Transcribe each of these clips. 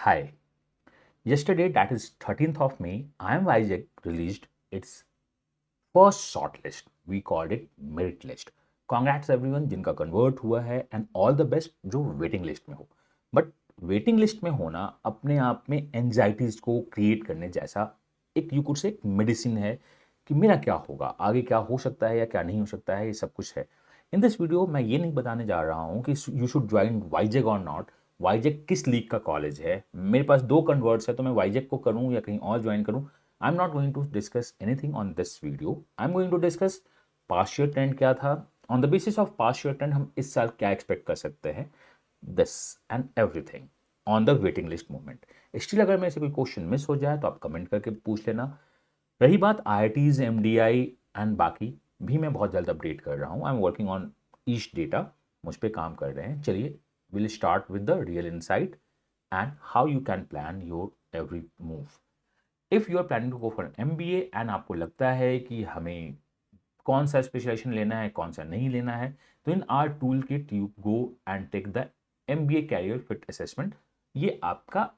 Hi. Yesterday, that is 13th of May, IMYJ released its first shortlist. We called it merit list. Congrats everyone जिनका convert हुआ है and all the best जो waiting list में हो. But waiting list में होना अपने आप में एंजाइटीज को क्रिएट करने जैसा एक यू कुड से एक मेडिसिन है कि मेरा क्या होगा, आगे क्या हो सकता है या क्या नहीं हो सकता है, ये सब कुछ है. इन दिस वीडियो मैं ये नहीं बताने जा रहा हूँ कि यू शुड ज्वाइन वाईजेक और नॉट. वाईजेक किस लीग का कॉलेज है, मेरे पास दो कन्वर्ट्स है तो मैं वाईजेक को करूँ या कहीं और ज्वाइन करूँ. I am not going to discuss anything on this video. I am going to discuss past year trend क्या था, on the basis of past year trend हम इस साल क्या एक्सपेक्ट कर सकते हैं, this and everything on the waiting list movement. Still अगर मेरे से कोई क्वेश्चन मिस हो जाए तो आप कमेंट करके पूछ लेना. रही बात IITs, MDI एंड बाकी भी मैं बहुत जल्द अपडेट कर रहा हूँ. I am working on each data, मुझ पर काम कर रहे हैं. चलिए will start with the real insight and how you can plan your every move. If you are planning to go for MBA and आपको लगता है कि हमें कौन सा स्पेशलाइजेशन लेना है, कौन सा नहीं लेना है, तो in our tool kit you go and take the MBA career fit assessment. ये आपका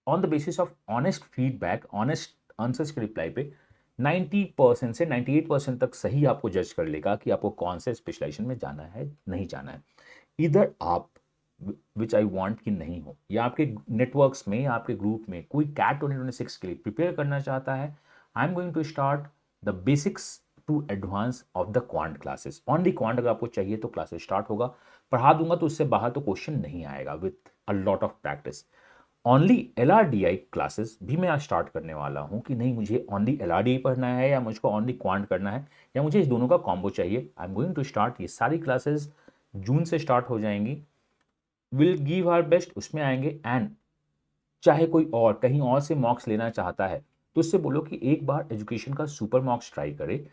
on the basis of honest feedback, honest answers के रिप्लाई पे 90% से 98% तक सही आपको जज कर लेगा कि आपको कौन से स्पेशलाइजेशन में जाना है, नहीं जाना है. इधर आप विच आई वांट कि नहीं हो, या आपके नेटवर्क्स में या आपके ग्रुप में कोई कैट 2026 के लिए प्रिपेयर करना चाहता है. I am going to start the basics to advance of the quant classes. Only quant अगर आपको चाहिए तो क्लासेस स्टार्ट होगा, पढ़ा दूंगा तो उससे बाहर तो क्वेश्चन नहीं आएगा with a lot of practice. Only LRDI classes भी मैं आज स्टार्ट करने वाला हूँ कि नहीं मुझे ओनली LRDI पढ़ना है या मुझको ओनली क्वांट करना है या मुझे इस दोनों का कॉम्बो चाहिए. I am going to start. ये सारी क्लासेस जून से स्टार्ट हो जाएंगी. विल गिव आवर बेस्ट उसमें आएंगे. एंड चाहे कोई और कहीं और से मॉक्स लेना चाहता है तो उससे बोलो कि एक बार एजुकेशन का सुपर मॉक्स ट्राई करे.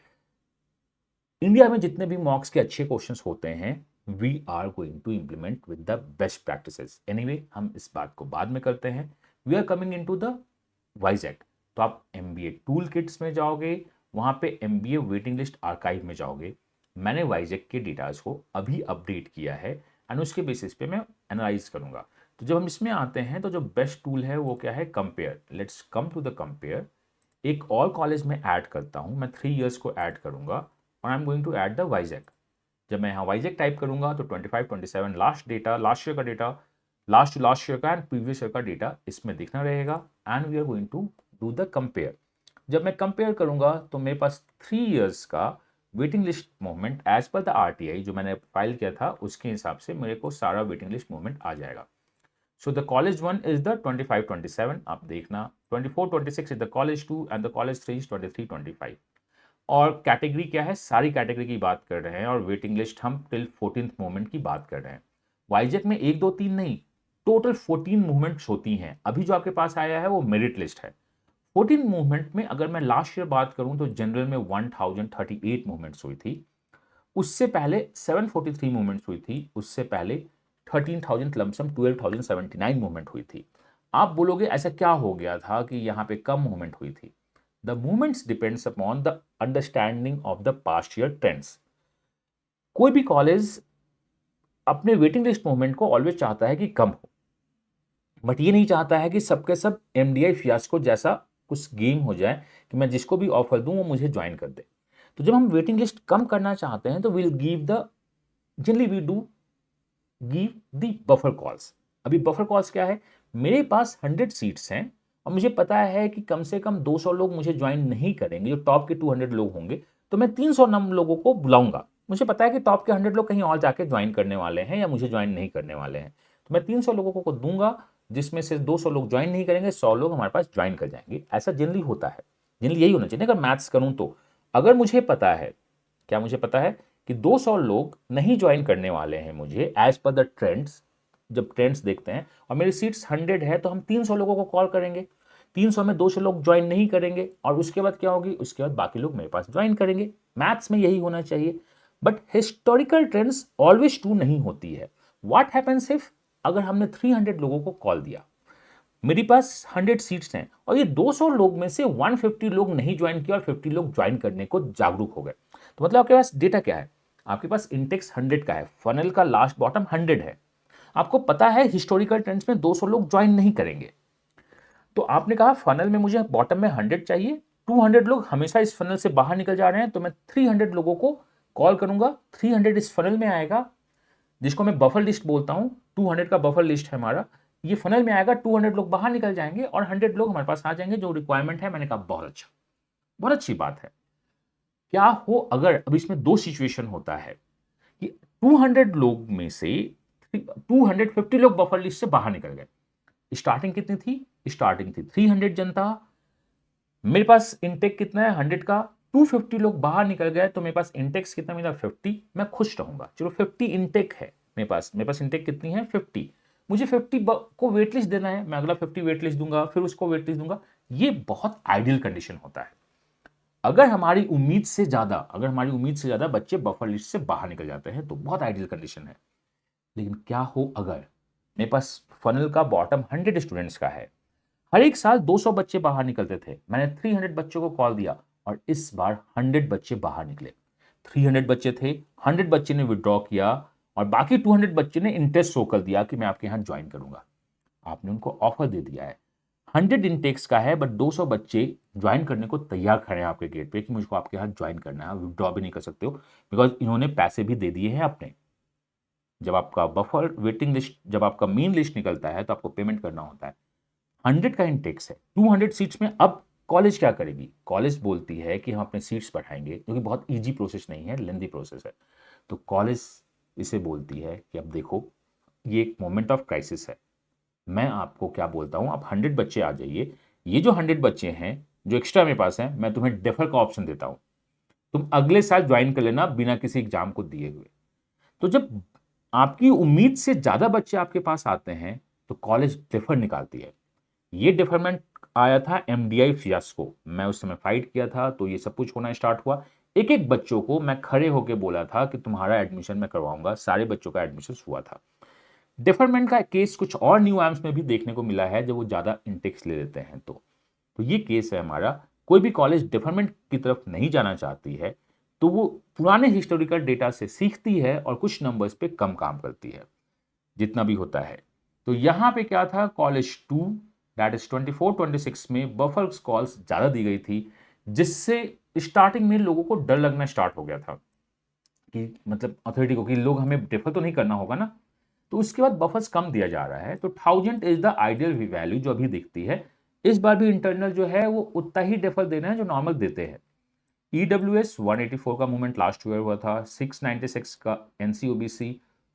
इंडिया में जितने भी मॉक्स के अच्छे क्वेश्चंस होते हैं we are going to implement with the best practices. Anyway हम इस बात को बाद में करते हैं. We are coming in to the Vizag. तो आप MBA टूल किट्स में जाओगे, वहां पे MBA वेटिंग लिस्ट आर्काइव में जाओगे. मैंने वाइजैक के डेटाज को अभी अपडेट किया है एंड उसके बेसिस पे मैं एनालाइज करूंगा. तो जब हम इसमें आते हैं तो जो बेस्ट टूल है वो क्या है, compare. Let's come to the compare. एक और कॉलेज में ऐड करता हूं, मैं 3 इयर्स को ऐड करूंगा और I am going to add the Vizag. जब मैं यहाँ वाइजैक टाइप करूंगा तो 25 27 लास्ट डेटा, लास्ट ईयर का data, last to last year का एंड प्रीवियस ईयर का डेटा इसमें दिखना रहेगा. And we are going to do the compare. जब मैं कंपेयर करूंगा तो मेरे पास 3 इयर्स का waiting list movement as per the RTI जो मैंने फाइल किया था उसके हिसाब से मेरे को सारा वेटिंग लिस्ट मूवमेंट आ जाएगा. So the college 1 is the 25 27. आप देखना 24 26 is the college 2 and the college 3 is 23 25. और कैटेगरी क्या है, सारी कैटेगरी की बात कर रहे हैं और वेटिंग लिस्ट हम टिल 14th मूवमेंट की बात कर रहे हैं. वाइजैक में 1 2 3 नहीं, टोटल 14 मूवमेंट्स होती हैं. अभी जो आपके पास आया है वो मेरिट लिस्ट है. 14 मूवमेंट में अगर मैं लास्ट ईयर बात करूं तो जनरल में 1038 मूवमेंट्स हुई थी. उससे पहले 743 मूवमेंट्स हुई थी. उससे पहले 13,000 लमसम 12,079 मूवमेंट हुई थी. आप बोलोगे ऐसा क्या हो गया था कि यहाँ पे कम मूवमेंट हुई थी. The movements depends upon the understanding of the past year trends. कोई भी कॉलेज अपने वेटिंग लिस्ट मूवमेंट को ऑलवेज चाहता है कि कम हो, बट ये नहीं चाहता है कि सबके सब MDI फियास्को जैसा कुछ गेम हो जाए कि मैं जिसको भी ऑफर दूं वो मुझे ज्वाइन कर दे. तो जब हम वेटिंग लिस्ट कम करना चाहते हैं तो will give the generally we do give the buffer calls. अभी बफर कॉल्स क्या है, मेरे पास 100 सीट्स हैं और मुझे पता है कि कम से कम 200 लोग मुझे ज्वाइन नहीं करेंगे, जो टॉप के 200 लोग होंगे. तो मैं 300 नम लोगों को बुलाऊंगा. मुझे पता है कि टॉप के 100 लोग कहीं और जाके ज्वाइन करने वाले हैं या मुझे ज्वाइन नहीं करने वाले हैं. तो मैं 300 लोगों को दूंगा, जिसमें से 200 लोग ज्वाइन नहीं करेंगे, 100 लोग हमारे पास ज्वाइन कर जाएंगे. ऐसा जनरली होता है. जनरली यही होना चाहिए. अगर मैथ्स करूं तो अगर मुझे पता है, क्या मुझे पता है कि 200 लोग नहीं ज्वाइन करने वाले हैं मुझे एज पर द ट्रेंड्स. जब ट्रेंड्स देखते हैं और मेरी सीट्स 100 है तो हम 300 लोगों को कॉल करेंगे. 300 में 200 लोग ज्वाइन नहीं करेंगे और उसके बाद क्या होगी, उसके बाद बाकी लोग मेरे पास ज्वाइन करेंगे. मैथ्स में यही होना चाहिए. But historical trends always true नहीं होती है. व्हाट हैपेंस इफ अगर हमने 300 लोगों को कॉल दिया, मेरे पास 100 सीट्स हैं और ये 200 लोग में से 150 लोग नहीं ज्वाइन किया और 50 लोग ज्वाइन करने को जागरूक हो गए. तो मतलब आपके पास डेटा क्या है, आपके पास इंडेक्स 100 का है, फनल का लास्ट बॉटम 100 है. आपको पता है हिस्टोरिकल ट्रेंड्स में 200 लोग ज्वाइन नहीं करेंगे, तो आपने कहा फनल में मुझे बॉटम में 100 चाहिए, 200 लोग हमेशा इस फनल से बाहर निकल जा रहे हैं, तो मैं 300 लोगों को कॉल करूंगा, 300 इस फनल में आएगा, जिसको मैं बफर लिस्ट बोलता हूं, 200 का बफर लिस्ट है हमारा, ये फनल में आएगा, 200 लोग बाहर निकल जाएंगे और 100 लोग हमारे पास आ जाएंगे जो रिक्वायरमेंट है। मैंने कहा बहुत अच्छा, बहुत अच्छी बात है। क्या हो अगर अब इसमें दो सिचुएशन होता है कि 200 लोग में से 250 लोग बफर लिस्ट से बाहर निकल गए। स्टार्टिंग कितनी थी? स्टार्टिंग थी 300 जनता, मेरे पास इनटेक कितना है 100 का, 250 लोग बाहर निकल गए तो मेरे पास इंटेक्स कितना मिला 50, मैं खुश रहूंगा। चलो 50 इंटेक है मेरे पास इंटेक कितनी है 50, मुझे 50 को वेट लिस्ट देना है, मैं अगला 50 वेट लिस्ट दूंगा, फिर उसको वेट लिस्ट दूंगा। ये बहुत आइडियल कंडीशन होता है। अगर हमारी उम्मीद से ज्यादा बच्चे बफर लिस्ट से बाहर निकल जाते हैं तो बहुत आइडियल कंडीशन है। लेकिन क्या हो अगर मेरे पास फनल का बॉटम 100 स्टूडेंट्स का है, हर एक साल 200 बच्चे बाहर निकलते थे, मैंने 300 बच्चों को कॉल दिया और इस बार 100 बच्चे बाहर निकले। 300 बच्चे थे, 100 बच्चे ने विड्रॉ किया और बाकी 200 बच्चे ने इंटरेस्ट शो कर दिया कि मैं आपके यहां ज्वाइन करूंगा। आपने उनको ऑफर दे दिया है, 100 इंटेक्स का है, बट 200 बच्चे ज्वाइन करने को तैयार खड़े हैं आपके गेट पे कि मुझको आपके यहाँ ज्वाइन करना है, विड्रॉ भी नहीं कर सकते हो बिकॉज इन्होंने पैसे भी दे दिए हैं अपने। जब आपका बफर वेटिंग लिस्ट, जब आपका मेन लिस्ट निकलता है तो आपको पेमेंट करना होता है। 100 का इंटेक्स है, 200 सीट्स में। अब कॉलेज क्या करेगी? कॉलेज बोलती है कि हम अपने सीट्स बढ़ाएंगे, जो कि बहुत ईजी प्रोसेस नहीं है, लेंदी प्रोसेस है। तो कॉलेज इसे बोलती है कि अब देखो ये एक मोमेंट ऑफ क्राइसिस है, मैं आपको क्या बोलता हूं, आप 100 बच्चे आ जाइए, ये जो 100 बच्चे हैं जो एक्स्ट्रा मेरे पास हैं, मैं तुम्हें डेफर का ऑप्शन देता हूं, तुम अगले साल ज्वाइन कर लेना बिना किसी एग्जाम को दिए हुए। तो जब आपकी उम्मीद से ज्यादा बच्चे आपके पास आते हैं तो कॉलेज डेफर निकालती है। ये डेफरमेंट आया था एमडीआई फियास्को, मैं उस समय फाइट किया था, तो ये सब कुछ होना स्टार्ट हुआ। एक एक बच्चों को मैं खड़े होकर बोला था कि तुम्हारा एडमिशन मैं करवाऊंगा, सारे बच्चों का एडमिशन हुआ था। डिफरमेंट का केस कुछ और न्यू आर्म्स में भी देखने को मिला है जब वो ज्यादा इंटेक्स ले लेते हैं। तो ये केस है हमारा। कोई भी कॉलेज डिफरमेंट की तरफ नहीं जाना चाहती है तो वो पुराने हिस्टोरिकल डेटा से सीखती है और कुछ नंबर्स पे कम काम करती है, जितना भी होता है। तो यहां पे क्या था, कॉलेज 2 दैट इज 24-26 में बफर कॉल्स ज्यादा दी गई थी, जिससे स्टार्टिंग में लोगों को डर लगना स्टार्ट हो गया था कि मतलब अथॉरिटी को कि लोग हमें डिफर तो नहीं करना होगा ना। तो उसके बाद बफर्स कम दिया जा रहा है। तो 1000 इज द आइडियल वैल्यू जो अभी दिखती है। इस बार भी इंटरनल जो है वो उतना ही डिफर देना है जो नॉर्मल देते हैं। ईडब्ल्यूएस 184 का मूवमेंट लास्ट ईयर हुआ था, 696 का एनसीओबीसी,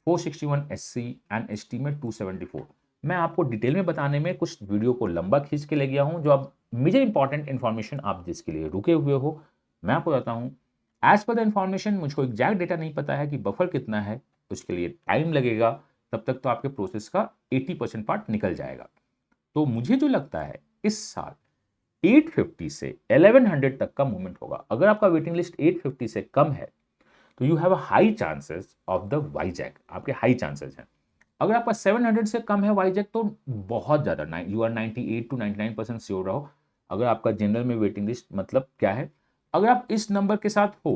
461 एससी एंड एसटी में 274। मैं आपको डिटेल में बताने में कुछ वीडियो को लंबा खींच के ले गया हूं, जो अब मेजर इंपॉर्टेंट इन्फॉर्मेशन आप जिसके लिए रुके हुए हो मैं आपको बताता हूं। एज पर द इन्फॉर्मेशन मुझको एग्जैक्ट डेटा नहीं पता है कि बफर कितना है, उसके लिए टाइम लगेगा, तब तक तो आपके प्रोसेस का 80% पार्ट निकल जाएगा। तो मुझे जो लगता है इस साल 850 से 1100 तक का मूवमेंट होगा। अगर आपका वेटिंग लिस्ट 850 से कम है तो you have a high chances of the वाईजैक, आपके हाई चांसेस हैं। अगर आपका 700 से कम है वाईजैक तो बहुत ज्यादा, यू आर 98 to 99% श्योर रहो। अगर आपका जनरल में वेटिंग लिस्ट मतलब क्या है, अगर आप इस नंबर के साथ हो,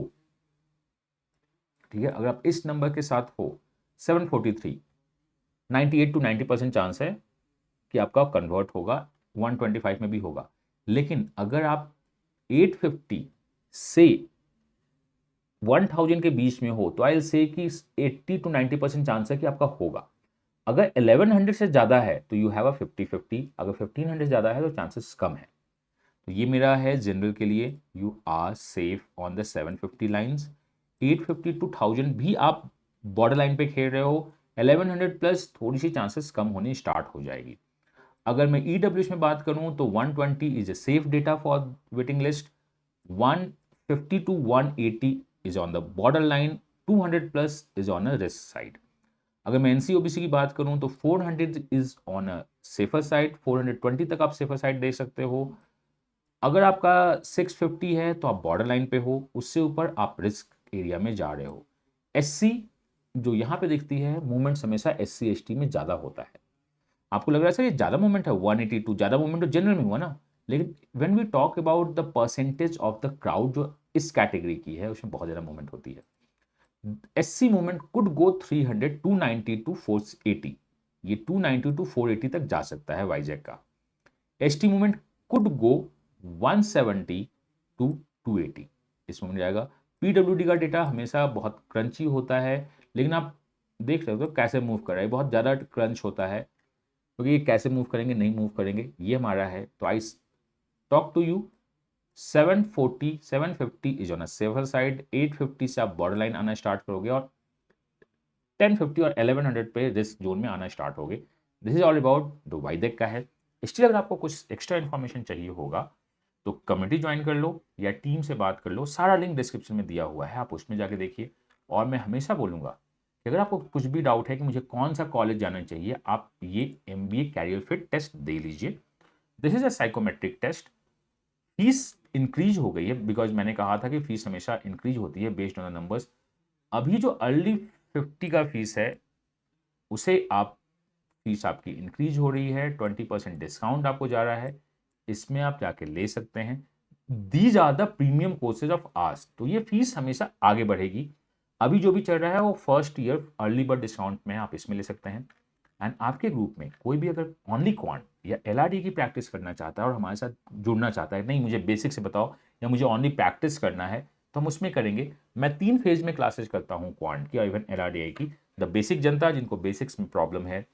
ठीक है, अगर आप इस नंबर के साथ हो 743, 98 to 90% चांस है कि आपका कन्वर्ट होगा, 125 में भी होगा। लेकिन अगर आप 850 से 1000 के बीच में हो तो आई विल से कि 80 to 90% चांस है कि आपका होगा। अगर 1100 से ज्यादा है तो यू हैव अ 50-50, अगर 1500 ज्यादा है तो चांसेस कम है। तो ये मेरा है जनरल के लिए, you are safe on the 750 lines. 850 to 1000 भी आप बॉर्डर लाइन पे खेल रहे हो, 1100 प्लस थोड़ी सी चांसेस कम होनी स्टार्ट हो जाएगी। अगर मैं ईडब्ल्यूएस में बात करूं तो 120 is a safe data for waiting list, 150 to 180 is on the border line, 200 plus is on a risk side. अगर मैं एनसीओबीसी की बात करूं तो 400 is on a safer side, 420 तक आप सेफर साइड दे सकते हो। अगर आपका 650 है तो आप बॉर्डर लाइन पे हो, उससे ऊपर आप रिस्क एरिया में जा रहे हो। एससी जो यहाँ पे दिखती है मूवमेंट हमेशा एससी एसटी में ज्यादा होता है। आपको लग रहा है सर ये ज्यादा मूवमेंट है, 182 ज्यादा मूवमेंट तो जनरल में हुआ ना, लेकिन when we talk about the percentage of the crowd जो इस कैटेगरी की है उसमें बहुत ज्यादा मूवमेंट होती है। SC movement could go 300, 290 to 480, ये 290 टू 480 तक जा सकता है वाईजेक का। ST movement could go 170 to 280, इस मूवमेंट जाएगा। पीडब्ल्यूडी का डेटा हमेशा बहुत क्रंची होता है, लेकिन आप देख सकते हो कैसे मूव कर रहा है, बहुत ज़्यादा क्रंच होता है क्योंकि ये कैसे मूव करेंगे, नहीं मूव करेंगे, ये हमारा है। तो I talk to you 740 750 is on a safer side. 850 से आप बॉर्डर लाइन आना स्टार्ट करोगे और 1050 और 1100 पे रिस्क जोन में आना स्टार्ट होगे। This is all about the वाईजेक का है। स्टिल अगर आपको कुछ एक्स्ट्रा इन्फॉर्मेशन चाहिए होगा तो कम्युनिटी ज्वाइन कर लो या टीम से बात कर लो, सारा लिंक डिस्क्रिप्शन में दिया हुआ है, आप उसमें जाके देखिए। और मैं हमेशा बोलूँगा कि अगर आपको कुछ भी डाउट है कि मुझे कौन सा कॉलेज जाना चाहिए, आप ये MBA कैरियर फिट टेस्ट दे लीजिए। This is a psychometric test. Fees increase हो गई है बिकॉज मैंने कहा था कि फीस हमेशा इंक्रीज होती है बेस्ड ऑन द नंबर्स। अभी जो अर्ली 50 का फीस है उसे आप फीस आपकी इंक्रीज हो रही है, 20% डिस्काउंट आपको जा रहा है, इसमें आप जाके ले सकते हैं। These are the premium courses of arts. तो ये फीस हमेशा आगे बढ़ेगी। अभी जो भी चल रहा है वो first year early bird discount में आप इसमें ले सकते हैं। एंड आपके ग्रुप में कोई भी अगर ओनली क्वांट या LRD की प्रैक्टिस करना चाहता है और हमारे साथ जुड़ना चाहता है, नहीं मुझे बेसिक से बताओ या मुझे ओनली प्रैक्टिस करना है, तो हम उसमें करेंगे। मैं 3 फेज में क्लासेस करता हूँ क्वांट की और इवन LRDI की। द बेसिक जनता जिनको बेसिक्स में प्रॉब्लम है,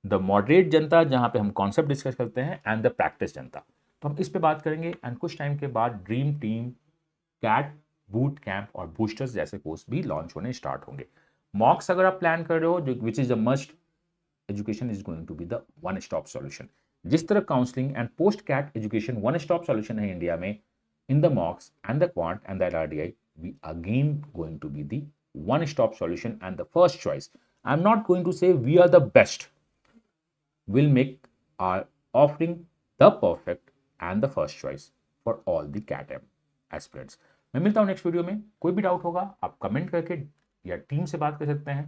द मॉडरेट जनता जहाँ पे हम कॉन्सेप्ट डिस्कस करते हैं, एंड द प्रैक्टिस जनता। तो हम इस पे बात करेंगे। एंड कुछ टाइम के बाद dream team, CAT, boot camp और बूस्टर्स जैसे कोर्स भी लॉन्च होने स्टार्ट होंगे। मॉक्स अगर आप प्लान कर रहे हो, जो which is a must, education is going to be the one stop solution. जिस तरह counselling and post CAT education one stop solution है इंडिया में, in the mocks and the quant and the LRDI, we again going to be the one stop solution and the first choice. I'm not going to say we are the best, will make our offering the perfect and the first choice for all the CAT-M aspirants. मैं मिलता हूँ next video में। कोई भी doubt होगा आप comment करके या टीम से बात कर सकते हैं।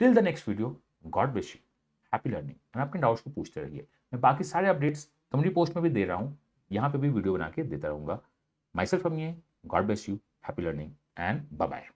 Till the next video, God bless you, happy learning. और अपने डाउट्स को पूछते रहिए। मैं बाकी सारे अपडेट्स कम्युनिटी पोस्ट में भी दे रहा हूँ, यहाँ पे भी वीडियो बना के देता रहूँगा। Myself, God bless you, happy learning and bye bye.